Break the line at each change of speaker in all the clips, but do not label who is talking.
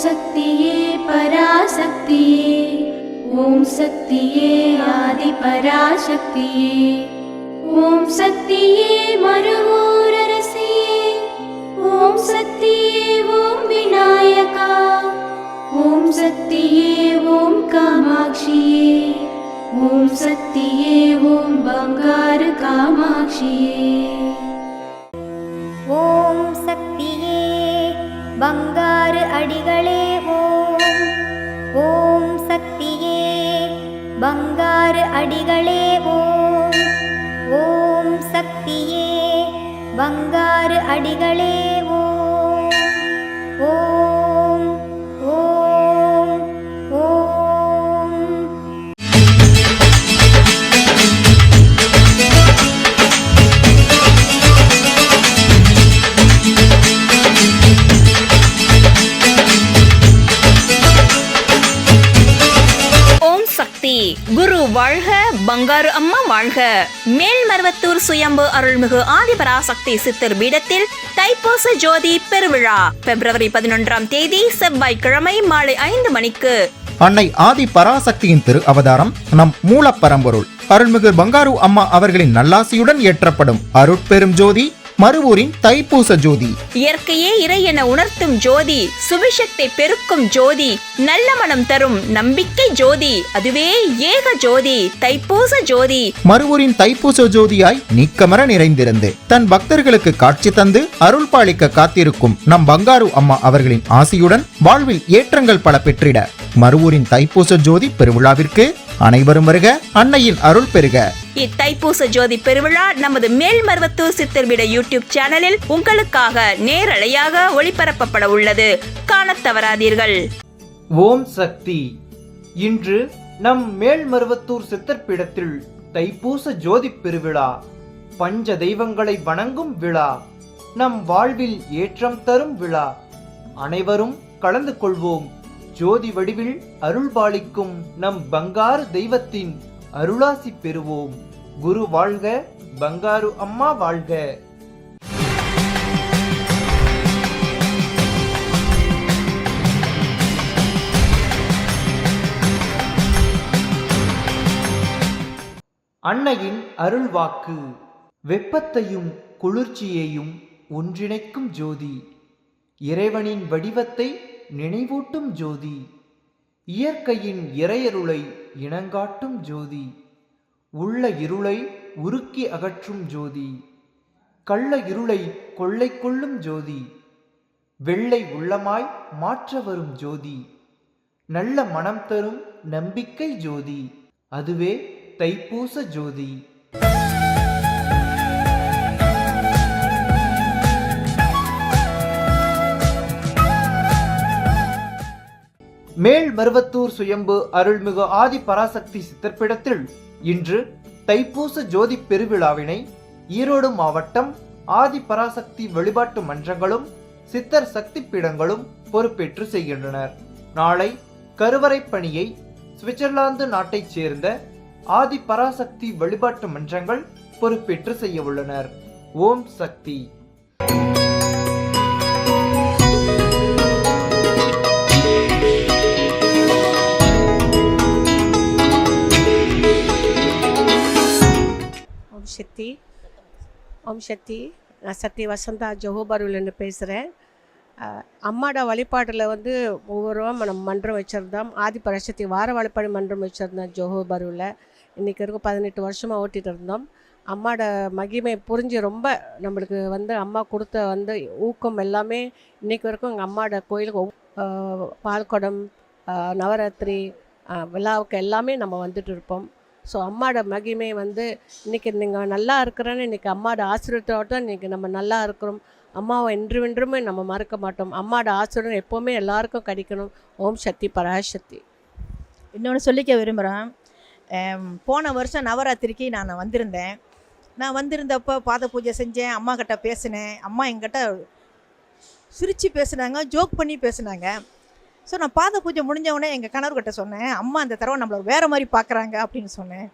சக்தியே பராசக்தியே, ஓம் சக்தியே ஆதி பராசக்தியே, ஓம் சக்தியே மறுவூரரசியே, ஓம் சக்தியே ஓம் விநாயகா, ஓம் சக்தியே ஓம் காமாட்சியே, ஓம் சக்தியே ஓம் பங்காரு காமாட்சியே.
ஓம் சக்தியே பங்காரு அடிகளே ஓம், ஓம் சக்தியே பங்காரு அடிகளே ஓம், ஓம் சக்தியே பங்காரு அடிகளே ஓம், ஓம் ஓம் ஓம்.
குரு வாழ்க, பங்காரு அம்மா வாழ்க. மேல்மருவத்தூர் சுயம்பு அருள்மிகு ஆதிபராசக்தி சித்தர் பீடத்தில் தைப்பூச ஜோதி பெருவிழா பிப்ரவரி 11 செவ்வாய்க்கிழமை மாலை 5 மணிக்கு.
அன்னை ஆதி பராசக்தியின் திரு அவதாரம் நம் மூலப்பரம்பொருள் அருள்மிகு பங்காரு அம்மா அவர்களின் நல்லாசியுடன் ஏற்றப்படும் அருட்பெரும் ஜோதி மறுவூரின் தைப்பூச ஜோதி.
இயற்கையே இறை என உணர்த்தும் ஜோதி, சுபிஷத்தை பெருக்கும் ஜோதி, நல்ல மனம் தரும் நம்பிக்கை ஜோதி, அதுவே ஏக ஜோதி தைப்பூச ஜோதி.
மறுவூரின் தைப்பூச ஜோதியாய் நீக்கமர நிறைந்திருந்து தன் பக்தர்களுக்கு காட்சி தந்து அருள் பாலிக்க காத்திருக்கும் நம் பங்காரு அம்மா அவர்களின் ஆசியுடன் வாழ்வில் ஏற்றங்கள் பல பெற்றிட மறுவூரின் தைப்பூச ஜோதி பெருவிழாவிற்கு அனைவரும் வருக, அன்னையின் அருள் பெருக.
இத்தைப்பூச ஜோதி பெருவிழா நமது மேல்மருவத்தூர் சித்தர்பீட யூடியூப் சேனலில் உங்களுக்காக நேரலையாக ஒளிபரப்பப்பட உள்ளது. காணத் தவறாதீர்கள்.
ஓம் சக்தி. இன்று நம் மேல்மருவத்தூர் சித்தர்பீடத்தில் தைப்பூச ஜோதி பெருவிழா, பஞ்ச தெய்வங்களை வணங்கும் விழா, நம் வாழ்வில் ஏற்றம் தரும் விழா. அனைவரும் கலந்து கொள்வோம். ஜோதி வடிவில் அருள் பாலிக்கும் நம் பங்காரு தெய்வத்தின் அருளாசி பெறுவோம். குரு வாழ்க, பங்காரு அம்மா வாழ்க. அன்னையின் அருள் வாக்கு. வெப்பத்தையும் குளிர்ச்சியையும் ஒன்றிணைக்கும் ஜோதி, இறைவனின் வடிவத்தை நினைவூட்டும் ஜோதி, இயற்கையின் இறையருளை இனங்காட்டும் ஜோதி, உள்ள இருளை உருக்கி அகற்றும் ஜோதி, கள்ள இருளை கொள்ளை கொள்ளும் ஜோதி, வெள்ளை உள்ளமாய் மாற்ற வரும் ஜோதி, நல்ல மனம் தரும் நம்பிக்கை ஜோதி, அதுவே தைப்பூச ஜோதி. மேல்மருவத்தூர் சுயம்பு அருள்மிகு ஆதி பராசக்தி சித்தர்பீடத்தில் இன்று தைப்பூச ஜோதி பெருவிழாவினை ஈரோடு மாவட்டம் ஆதி பராசக்தி வழிபாட்டு மன்றங்களும் சித்தர் சக்தி பீடங்களும் பொறுப்பேற்று செய்கின்றனர். நாளை கருவறை பணியை சுவிட்சர்லாந்து நாட்டைச் சேர்ந்த ஆதி பராசக்தி வழிபாட்டு மன்றங்கள் பொறுப்பேற்று செய்ய உள்ளனர். ஓம் சக்தி.
ஓம் சக்தி. நான் சக்தி வசந்தா ஜோஹோபாருலேருந்து பேசுகிறேன். அம்மாட வழிபாட்டில் ஒவ்வொருவரும் நம்ம மன்றம் வச்சுருந்தோம். ஆதி பராசக்தி வார வழிபாடு மன்றம் வச்சுருந்தோம் ஜோஹோபாருவில். இன்றைக்கி வரைக்கும் 18 வருஷமாக ஓட்டிகிட்டு இருந்தோம். அம்மாட மகிமை புரிஞ்சு ரொம்ப நம்மளுக்கு அம்மா கொடுத்த ஊக்கம் எல்லாமே இன்றைக்கி வரைக்கும் எங்கள் அம்மாட கோயிலுக்கு பால்குடம் நவராத்திரி விழாவுக்கு எல்லாமே நம்ம வந்துட்டு இருப்போம். ஸோ அம்மாவோட மகிமை இன்றைக்கி நீங்கள் நல்லா இருக்கிறேன்னு இன்றைக்கி அம்மாவோட ஆசீர்வாதத்தோடு இன்றைக்கி நம்ம நல்லா இருக்கிறோம். அம்மாவை என்றுமே நம்ம மறக்க மாட்டோம். அம்மாவோட ஆசீர்வாதம் எப்போவுமே எல்லாருக்கும் கிடைக்கணும். ஓம் சக்தி பராசக்தி.
இன்னொன்று சொல்லிக்க விரும்புகிறேன். போன வருஷம் நவராத்திரிக்கு நான் வந்திருந்தேன். நான் வந்திருந்தப்போ பாத பூஜை செஞ்சேன். அம்மா கிட்ட பேசினேன். அம்மா எங்கிட்ட சிரித்து பேசுனாங்க, ஜோக் பண்ணி பேசுனாங்க. ஸோ நான் பாத பூஜை முடிஞ்சவொடனே எங்கள் கணவர்கிட்ட சொன்னேன், அம்மா அந்த தடவை நம்மளை வேறு மாதிரி பார்க்குறாங்க அப்படின்னு சொன்னேன்.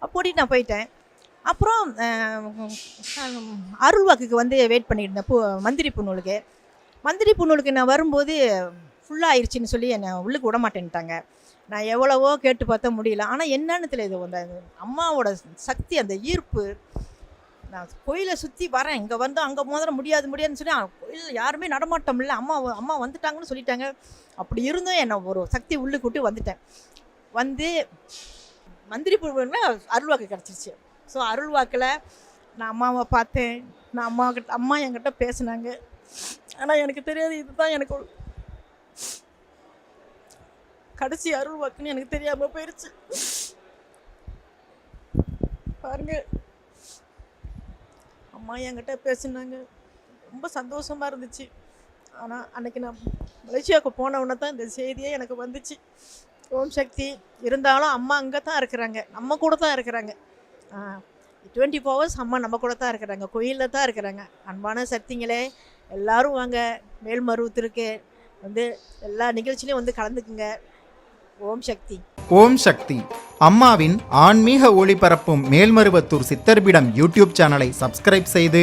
அப்போடி நான் போயிட்டேன். அப்புறம் அருள்வாக்குக்கு வெயிட் பண்ணியிருந்தேன். மந்திரி புண்ணூலுக்கு நான் வரும்போது ஃபுல்லாகிருச்சின்னு சொல்லி என்னை உள்ளுக்கு விட மாட்டேன்ட்டாங்க. நான் எவ்வளவோ கேட்டு பார்த்தா முடியல. ஆனால் என்னன்னு தெரியாது, அந்த அம்மாவோட சக்தி, அந்த ஈர்ப்பு. நான் கோயிலை சுற்றி வரேன், இங்கே வந்து அங்கே முதல்ல முடியாதுன்னு சொல்லி கோயிலில் யாருமே நடமாட்டம் இல்லை, அம்மா வந்துட்டாங்கன்னு சொல்லிட்டாங்க. அப்படி இருந்தும் என்னை ஒரு சக்தி உள்ளுக்கு விட்டு வந்துட்டேன். வந்து மந்திரி பூர்வங்களில் அருள்வாக்கு கிடச்சிருச்சு. ஸோ அருள்வாக்கில் நான் அம்மாவை பார்த்தேன். நான் அம்மா என்கிட்ட பேசினாங்க. ஆனால் எனக்கு தெரியாது இதுதான் எனக்கு கடைசி அருள்வாக்குன்னு எனக்கு தெரியாமல் போயிடுச்சு. பாருங்க, அம்மா என்கிட்ட பேசினாங்க, ரொம்ப சந்தோஷமாக இருந்துச்சு. ஆனால் அன்றைக்கி நான் மலேசியாவுக்கு போனவுடனே தான் இந்த செய்தியே எனக்கு வந்துச்சு. ஓம் சக்தி இருந்தாலும் அம்மா அங்கே தான் இருக்கிறாங்க, நம்ம கூட தான் இருக்கிறாங்க. 24 hours அம்மா நம்ம கூட தான் இருக்கிறாங்க, கோயிலில் தான் இருக்கிறாங்க. அன்பான சக்திங்களே, எல்லோரும் வாங்க, மேல்மருவத்தூருக்கு வந்து எல்லா நிகழ்ச்சியிலையும் வந்து கலந்துக்குங்க. ஓம் சக்தி.
ஓம் சக்தி. அம்மாவின் ஆன்மீக ஒளிபரப்பும் மேல்மருவத்தூர் சித்தர்பீடம் யூடியூப் சேனலை சப்ஸ்கிரைப் செய்து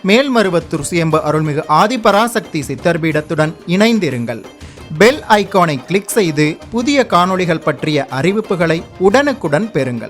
மேல்மருவத்தூர் சுயம்பு அருள்மிகு ஆதிபராசக்தி சித்தர்பீடத்துடன் இணைந்திருங்கள். பெல் ஐகானை கிளிக் செய்து புதிய காணொளிகள் பற்றிய அறிவிப்புகளை உடனுக்குடன் பெறுங்கள்.